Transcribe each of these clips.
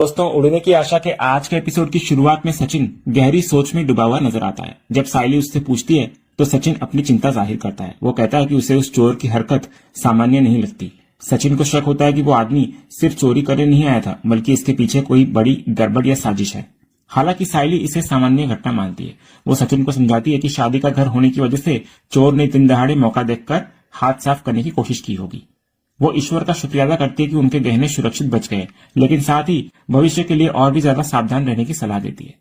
दोस्तों, उड़ने की आशा के आज के एपिसोड की शुरुआत में सचिन गहरी सोच में डूबा हुआ नजर आता है। जब सायली उससे पूछती है तो सचिन अपनी चिंता जाहिर करता है। वो कहता है कि उसे उस चोर की हरकत सामान्य नहीं लगती। सचिन को शक होता है कि वो आदमी सिर्फ चोरी करने नहीं आया था, बल्कि इसके पीछे कोई बड़ी गड़बड़ या साजिश है। हालांकि सायली इसे सामान्य घटना मानती है। वो सचिन को समझाती है कि शादी का घर होने की वजह से चोर ने दिन दहाड़े मौका देखकर हाथ साफ करने की कोशिश की होगी। वो ईश्वर का शुक्रिया अदा करती है कि उनके गहने सुरक्षित बच गए, लेकिन साथ ही भविष्य के लिए और भी ज्यादा सावधान रहने की सलाह देती है।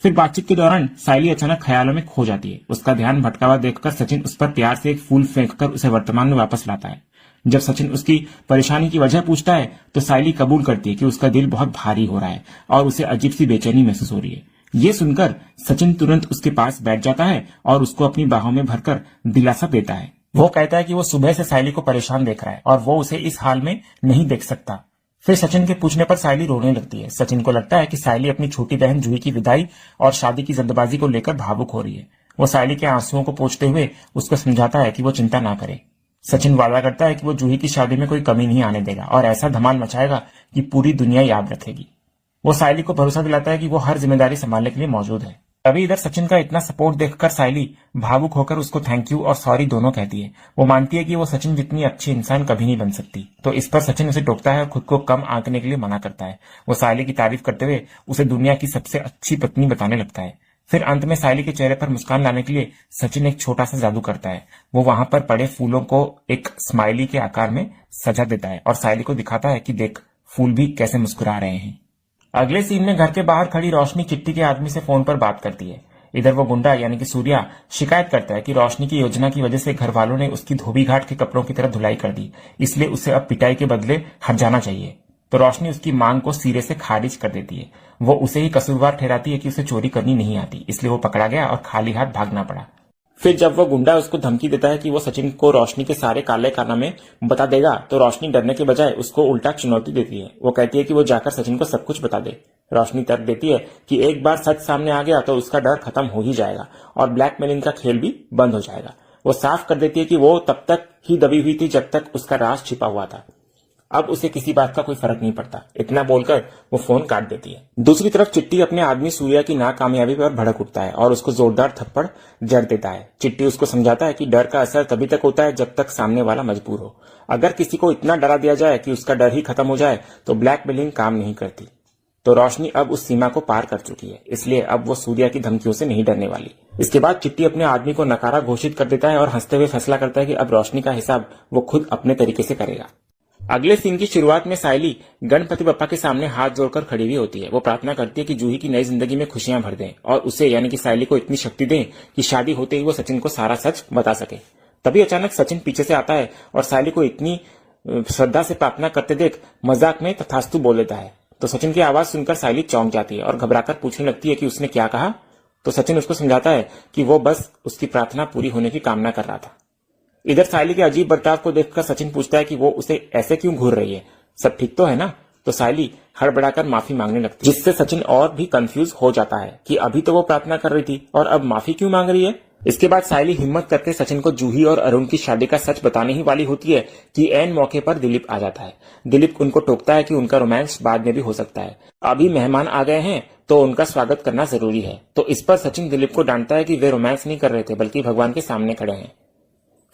फिर बातचीत के दौरान सायली अचानक ख्यालों में खो जाती है। उसका ध्यान भटका हुआ देखकर सचिन उस पर प्यार से एक फूल फेंककर उसे वर्तमान में वापस लाता है। जब सचिन उसकी परेशानी की वजह पूछता है तो सायली कबूल करती है कि उसका दिल बहुत भारी हो रहा है और उसे अजीब सी बेचैनी महसूस हो रही है। ये सुनकर सचिन तुरंत उसके पास बैठ जाता है और उसको अपनी बाहों में भरकर दिलासा देता है। वो कहता है कि वो सुबह से सायली को परेशान देख रहा है और वो उसे इस हाल में नहीं देख सकता। फिर सचिन के पूछने पर सायली रोने लगती है। सचिन को लगता है कि सायली अपनी छोटी बहन जूही की विदाई और शादी की जल्दबाजी को लेकर भावुक हो रही है। वो सायली के आंसुओं को पोंछते हुए उसको समझाता है कि वो चिंता ना करे। सचिन वादा करता है कि वो जूही की शादी में कोई कमी नहीं आने देगा और ऐसा धमाल मचाएगा कि पूरी दुनिया याद रखेगी। वो सायली को भरोसा दिलाता है कि वो हर जिम्मेदारी संभालने के लिए मौजूद है। तभी इधर सचिन का इतना सपोर्ट देखकर सायली भावुक होकर उसको थैंक यू और सॉरी दोनों कहती है। वो मानती है कि वो सचिन जितनी अच्छी इंसान कभी नहीं बन सकती। तो इस पर सचिन उसे टोकता है और खुद को कम आंकने के लिए मना करता है। वो सायली की तारीफ करते हुए उसे दुनिया की सबसे अच्छी पत्नी बताने लगता है। फिर अंत में सायली के चेहरे पर मुस्कान लाने के लिए सचिन एक छोटा सा जादू करता है। वो वहां पर पड़े फूलों को एक स्माइली के आकार में सजा देता है और सायली को दिखाता है कि देख, फूल भी कैसे मुस्कुरा रहे हैं। अगले सीन में घर के बाहर खड़ी रोशनी चिट्टी के आदमी से फोन पर बात करती है। इधर वो गुंडा यानी कि सूर्या शिकायत करता है कि रोशनी की योजना की वजह से घर वालों ने उसकी धोबी घाट के कपड़ों की तरह धुलाई कर दी, इसलिए उसे अब पिटाई के बदले हट जाना चाहिए। तो रोशनी उसकी मांग को सिरे से खारिज कर देती है। वो उसे ही कसूरवार ठहराती है कि उसे चोरी करनी नहीं आती, इसलिए वो पकड़ा गया और खाली हाथ भागना पड़ा। फिर जब वो गुंडा उसको धमकी देता है कि वो सचिन को रोशनी के सारे काले कारनामे बता देगा, तो रोशनी डरने के बजाय उसको उल्टा चुनौती देती है। वो कहती है कि वो जाकर सचिन को सब कुछ बता दे। रोशनी तर्क देती है कि एक बार सच सामने आ गया तो उसका डर खत्म हो ही जाएगा और ब्लैकमेलिंग का खेल भी बंद हो जाएगा। वो साफ कर देती है कि वो तब तक ही दबी हुई थी जब तक उसका राज छिपा हुआ था। अब उसे किसी बात का कोई फर्क नहीं पड़ता। इतना बोलकर वो फोन काट देती है। दूसरी तरफ चिट्टी अपने आदमी सूर्या की नाकामयाबी पर भड़क उठता है और उसको जोरदार थप्पड़ जड़ देता है। चिट्टी उसको समझाता है कि डर का असर तभी तक होता है जब तक सामने वाला मजबूर हो। अगर किसी को इतना डरा दिया जाए कि उसका डर ही खत्म हो जाए तो ब्लैकमेलिंग काम नहीं करती। तो रोशनी अब उस सीमा को पार कर चुकी है, इसलिए अब वो सूर्या की धमकियों से नहीं डरने वाली। इसके बाद चिट्टी अपने आदमी को नकारा घोषित कर देता है और हंसते हुए फैसला करता है कि अब रोशनी का हिसाब वो खुद अपने तरीके से करेगा। अगले सीन की शुरुआत में सायली गणपति बप्पा के सामने हाथ जोड़कर खड़ी हुई होती है। वो प्रार्थना करती है कि जूही की नई जिंदगी में खुशियां भर दें और उसे यानी कि सायली को इतनी शक्ति दें कि शादी होते ही वो सचिन को सारा सच बता सके। तभी अचानक सचिन पीछे से आता है और सायली को इतनी श्रद्धा से प्रार्थना करते देख मजाक में तथास्तु बोल देता है। तो सचिन की आवाज सुनकर सायली चौंक जाती है और घबराकर पूछने लगती है कि उसने क्या कहा। तो सचिन उसको समझाता है कि वो बस उसकी प्रार्थना पूरी होने की कामना कर रहा था। इधर सायली के अजीब बर्ताव को देखकर सचिन पूछता है कि वो उसे ऐसे क्यों घूर रही है, सब ठीक तो है ना। तो सायली हड़बड़ाकर माफी मांगने लगती है, जिससे सचिन और भी कंफ्यूज हो जाता है कि अभी तो वो प्रार्थना कर रही थी और अब माफी क्यों मांग रही है। इसके बाद सायली हिम्मत करके सचिन को जूही और अरुण की शादी का सच बताने ही वाली होती है कि ऐन मौके पर दिलीप आ जाता है। दिलीप उनको टोकता है कि उनका रोमांस बाद में भी हो सकता है, अभी मेहमान आ गए हैं तो उनका स्वागत करना जरूरी है। तो इस पर सचिन दिलीप को डांटता है कि वे रोमांस नहीं कर रहे थे बल्कि भगवान के सामने खड़े हैं।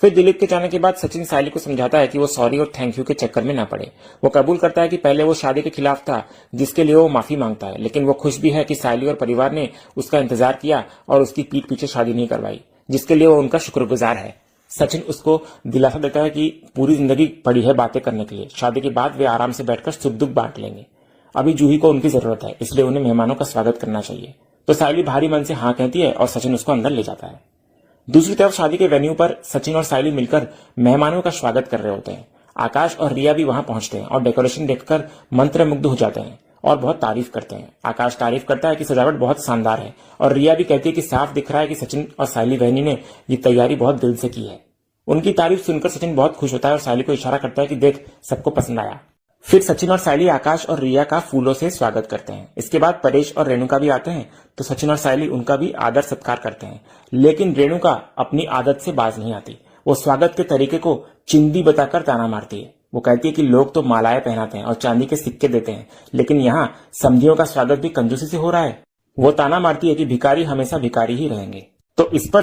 फिर दिलीप के जाने के बाद सचिन सायली को समझाता है कि वो सॉरी और थैंक यू के चक्कर में ना पड़े। वो कबूल करता है कि पहले वो शादी के खिलाफ था, जिसके लिए वो माफी मांगता है, लेकिन वो खुश भी है कि सायली और परिवार ने उसका इंतजार किया और उसकी पीठ पीछे शादी नहीं करवाई, जिसके लिए वो उनका शुक्रगुजार है। सचिन उसको दिलासा देता है कि पूरी जिंदगी पड़ी है बातें करने के लिए, शादी के बाद वे आराम से बैठकर सुख दुख बांट लेंगे। अभी जूही को उनकी जरूरत है, इसलिए उन्हें मेहमानों का स्वागत करना चाहिए। तो सायली भारी मन से हाँ कहती है और सचिन उसको अंदर ले जाता है। दूसरी तरफ शादी के वेन्यू पर सचिन और सायली मिलकर मेहमानों का स्वागत कर रहे होते हैं। आकाश और रिया भी वहां पहुंचते हैं और डेकोरेशन देखकर मंत्रमुग्ध हो जाते हैं और बहुत तारीफ करते हैं। आकाश तारीफ करता है कि सजावट बहुत शानदार है और रिया भी कहती है कि साफ दिख रहा है कि सचिन और सायली बहनी ने ये तैयारी बहुत दिल से की है। उनकी तारीफ सुनकर सचिन बहुत खुश होता है और सायली को इशारा करता है कि देख, सबको पसंद आया। फिर सचिन और सायली आकाश और रिया का फूलों से स्वागत करते हैं। इसके बाद परेश और रेणुका भी आते हैं, तो सचिन और सायली उनका भी आदर सत्कार करते हैं। लेकिन रेणुका अपनी आदत से बाज नहीं आती। वो स्वागत के तरीके को चिंदी बताकर ताना मारती है। वो कहती है कि लोग तो मालाएं पहनाते हैं और चांदी के सिक्के देते हैं, लेकिन यहाँ समझियों का स्वागत भी कंजूसी से हो रहा है। वो ताना मारती है कि भिखारी हमेशा भिखारी ही रहेंगे। तो इस पर